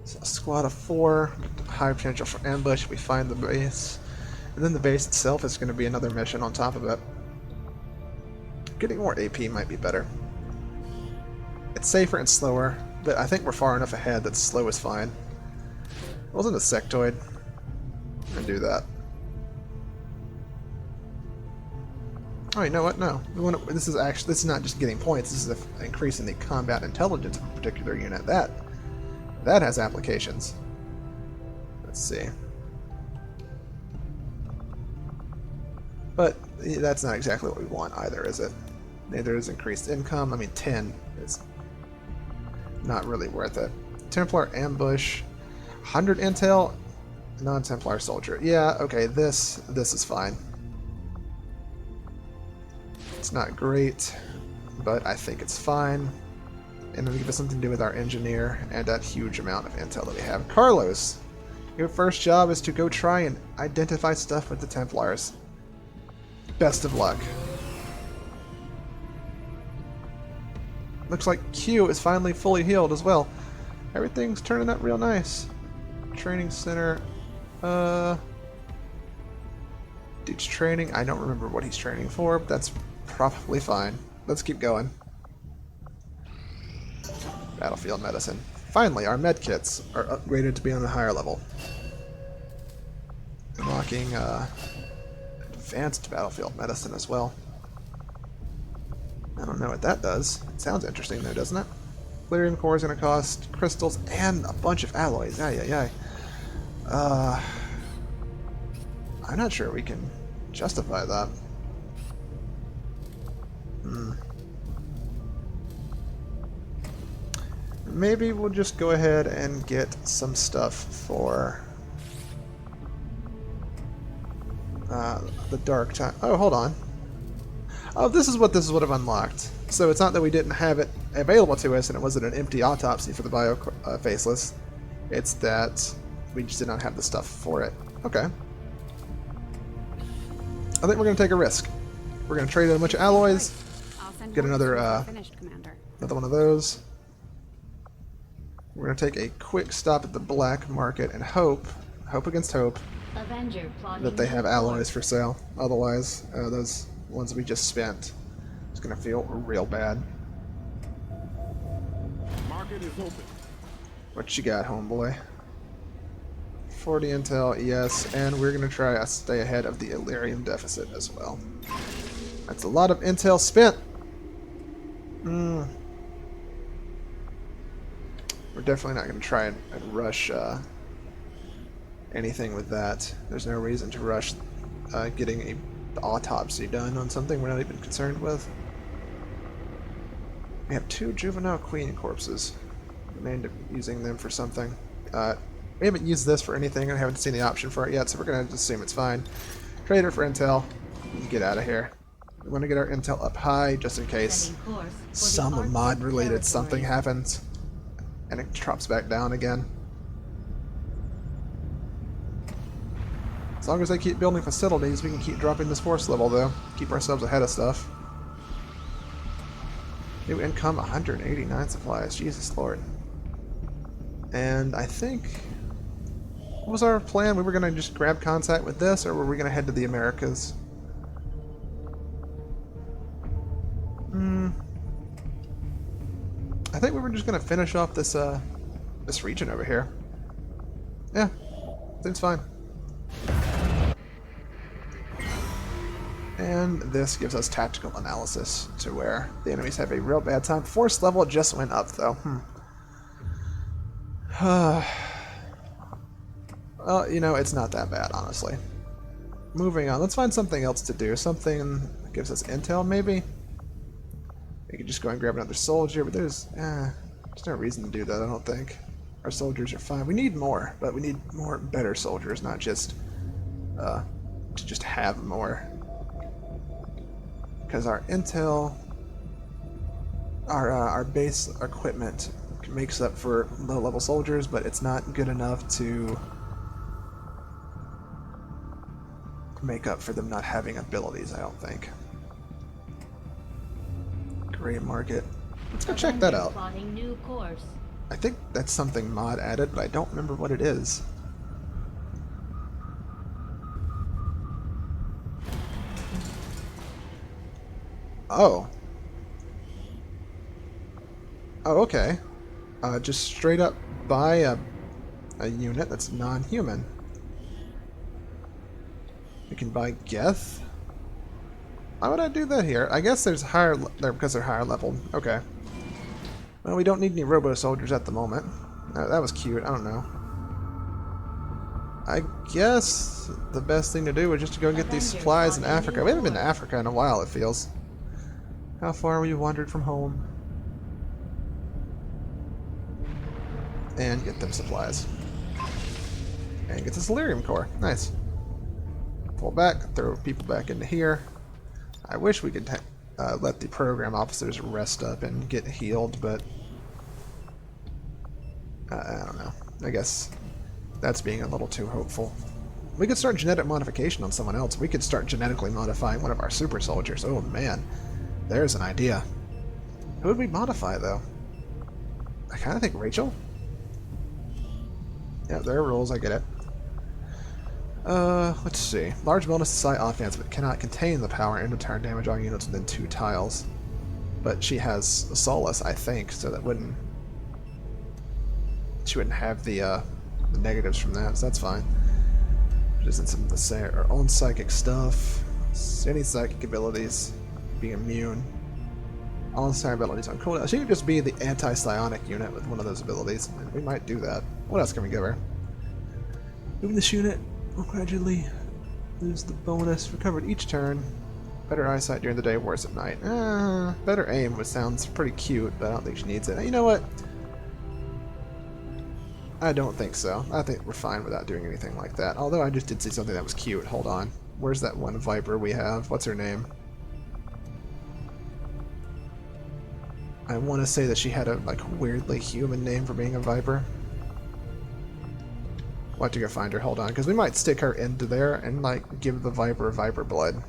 So a squad of 4. High potential for ambush. We find the base. And then the base itself is going to be another mission on top of it. Getting more AP might be better. It's safer and slower, but I think we're far enough ahead that slow is fine. It wasn't a sectoid. I'm going to do that. Oh, you know what? No. This is not just getting points. This is increasing the combat intelligence of a particular unit. That has applications. Let's see. But that's not exactly what we want either, is it? Neither is increased income. I mean, 10 is not really worth it. Templar ambush, 100 intel, non-Templar soldier. Yeah, okay, this is fine. It's not great, but I think it's fine. And it'll give us something to do with our engineer and that huge amount of intel that we have. Carlos, your first job is to go try and identify stuff with the Templars. Best of luck. Looks like Q is finally fully healed as well. Everything's turning out real nice. Training center. Dude's training. I don't remember what he's training for, but that's probably fine. Let's keep going. Battlefield medicine. Finally, our med kits are upgraded to be on a higher level. Unlocking advanced battlefield medicine as well. I don't know what that does. It sounds interesting though, doesn't it? Lyrium core is going to cost crystals and a bunch of alloys. I'm not sure we can justify that. Maybe we'll just go ahead and get some stuff for the dark time. Oh, hold on. Oh, this is what would have unlocked. So it's not that we didn't have it available to us and it wasn't an empty autopsy for the bio faceless. It's that we just did not have the stuff for it. Okay. I think we're going to take a risk. We're going to trade in a bunch of alloys. Get another one of those. We're going to take a quick stop at the black market and hope against hope, that they have alloys for sale. Otherwise, those ones we just spent, it's going to feel real bad. Market is open. What you got, homeboy? 40 intel, yes, and we're going to try to stay ahead of the Illyrium deficit as well. That's a lot of intel spent. We're definitely not going to try and rush anything with that. There's no reason to rush getting an autopsy done on something we're not even concerned with. We have 2 juvenile queen corpses. We may end up using them for something. We haven't used this for anything, and I haven't seen the option for it yet, so we're going to assume it's fine. Trade it for intel, and get out of here. We want to get our intel up high, just in case some mod-related something happens, and it drops back down again. As long as they keep building facilities, we can keep dropping this force level, though. Keep ourselves ahead of stuff. New income, 189 supplies. Jesus Lord. And I think... what was our plan? We were going to just grab contact with this, or were we going to head to the Americas? I think we were just going to finish off this this region over here. Yeah, seems fine. And this gives us tactical analysis to where the enemies have a real bad time. Force level just went up, though. Well, you know, it's not that bad, honestly. Moving on. Let's find something else to do. Something that gives us intel, maybe? We could just go and grab another soldier, but there's no reason to do that, I don't think. Our soldiers are fine. We need more, but we need more better soldiers, not just to just have more. Because our intel, our base equipment makes up for low-level soldiers, but it's not good enough to make up for them not having abilities, I don't think. Gray market. Let's go check that out. I think that's something mod added, but I don't remember what it is. Oh. Oh, okay. Just straight up buy a unit that's non-human. We can buy Geth. Why would I do that here? I guess there's higher there because they're higher leveled. Okay. Well, we don't need any robo soldiers at the moment. That was cute. I don't know. I guess the best thing to do is just to go get these supplies in Africa. We haven't been to Africa in a while, it feels. How far we wandered from home. And get them supplies. And get the Solarium core. Nice. Pull back, throw people back into here. I wish we could let the program officers rest up and get healed, but I don't know. I guess that's being a little too hopeful. We could start genetic modification on someone else. We could start genetically modifying one of our super soldiers. Oh man, there's an idea. Who would we modify though? I kind of think Rachel. Yeah, there are rules, I get it. Let's see. Large bonus to side offense, but cannot contain the power and return damage on units within 2 tiles. But she has Solace, I think, so that wouldn't... She wouldn't have the negatives from that, so that's fine. She doesn't some of the her own psychic stuff. Any psychic abilities. Be immune. All psychic abilities on cooldown. She could just be the anti-psionic unit with one of those abilities, and we might do that. What else can we give her? Moving this unit will gradually lose the bonus recovered each turn. Better eyesight during the day, worse at night. Better aim, which sounds pretty cute, but I don't think she needs it. You know what? I don't think so. I think we're fine without doing anything like that. Although I just did see something that was cute. Hold on. Where's that one Viper we have? What's her name? I want to say that she had a like weirdly human name for being a Viper. We'll have to go find her. Hold on, because we might stick her into there and like give the Viper blood.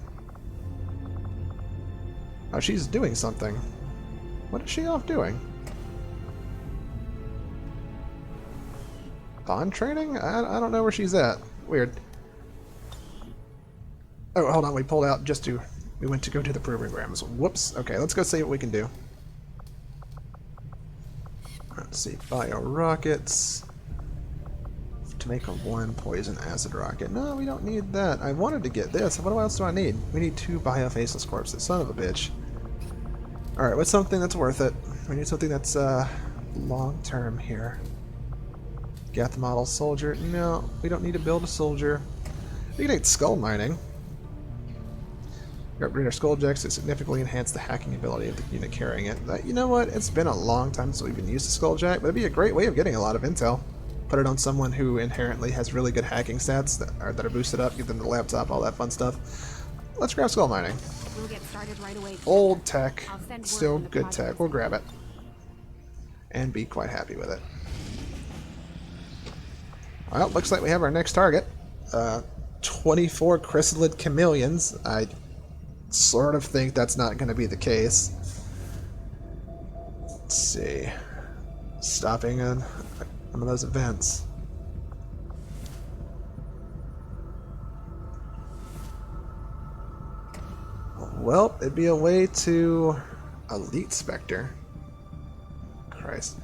Oh, she's doing something. What is she off doing? Bond training? I don't know where she's at. Weird. Oh, hold on. We pulled out just to... We went to go to the programs. Whoops. Okay, let's go see what we can do. Let's see. Bio rockets. To make a 1 poison acid rocket. No, we don't need that. I wanted to get this. What else do I need? We need 2 bio faceless corpses. Son of a bitch. Alright, what's something that's worth it? We need something that's long-term here. Geth model soldier. No, we don't need to build a soldier. We can get skull mining. Upgrade our skull jacks to significantly enhance the hacking ability of the unit carrying it. You know what? It's been a long time since we've even used a skull jack, but it'd be a great way of getting a lot of intel. Put it on someone who inherently has really good hacking stats that are boosted up, give them the laptop, all that fun stuff. Let's grab skull mining. We'll get started right away. Old tech, still good tech. We'll grab it. And be quite happy with it. Well, looks like we have our next target. 24 chrysalid chameleons. I sort of think that's not going to be the case. Let's see. Stopping one of those events. Well, it'd be a way to Elite Spectre. Christ.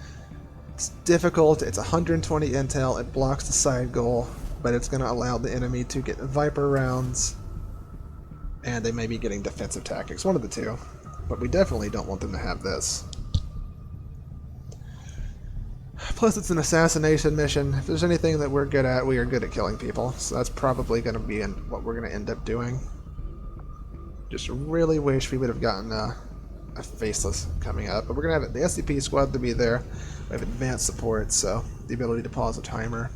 It's difficult, it's 120 intel, it blocks the side goal, but it's going to allow the enemy to get Viper rounds, and they may be getting defensive tactics, one of the two. But we definitely don't want them to have this. Plus it's an assassination mission. If there's anything that we're good at, we are good at killing people, so that's probably going to be what we're going to end up doing. Just really wish we would have gotten a faceless coming up, but we're going to have the SCP squad to be there. We have advanced support, so the ability to pause a timer.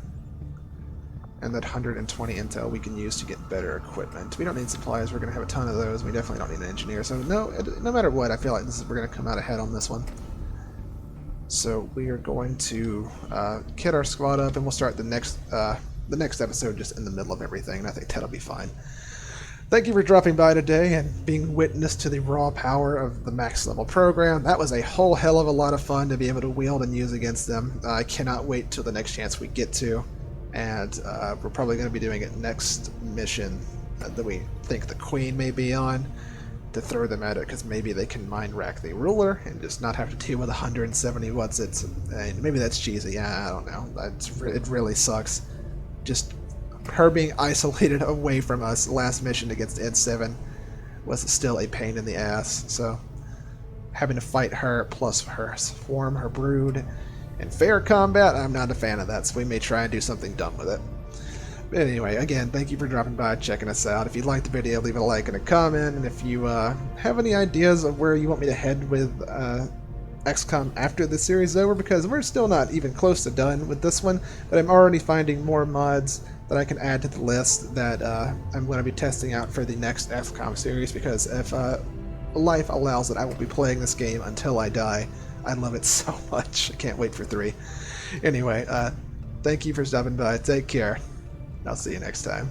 And that 120 intel we can use to get better equipment. We don't need supplies, we're going to have a ton of those. We definitely don't need an engineer, so no matter what, I feel like we're going to come out ahead on this one. So we are going to kit our squad up, and we'll start the next episode just in the middle of everything, and I think that'll be fine. Thank you for dropping by today and being witness to the raw power of the max level program. That was a whole hell of a lot of fun to be able to wield and use against them. I cannot wait till the next chance we get to, and we're probably going to be doing it next mission that we think the Queen may be on. to throw them at it, because maybe they can mind rack the ruler and just not have to deal with 170 what's-its. And maybe that's cheesy. I don't know. It really sucks. Just her being isolated away from us last mission against Ed 7 was still a pain in the ass. So having to fight her plus her swarm, her brood, in fair combat, I'm not a fan of that, so we may try and do something dumb with it. But anyway, again, thank you for dropping by, checking us out. If you liked the video, leave a like and a comment, and if you have any ideas of where you want me to head with XCOM after the series is over, because we're still not even close to done with this one, but I'm already finding more mods that I can add to the list that I'm going to be testing out for the next XCOM series, because if life allows it, I will be playing this game until I die. I love it so much. I can't wait for 3. Anyway, thank you for stopping by. Take care. I'll see you next time.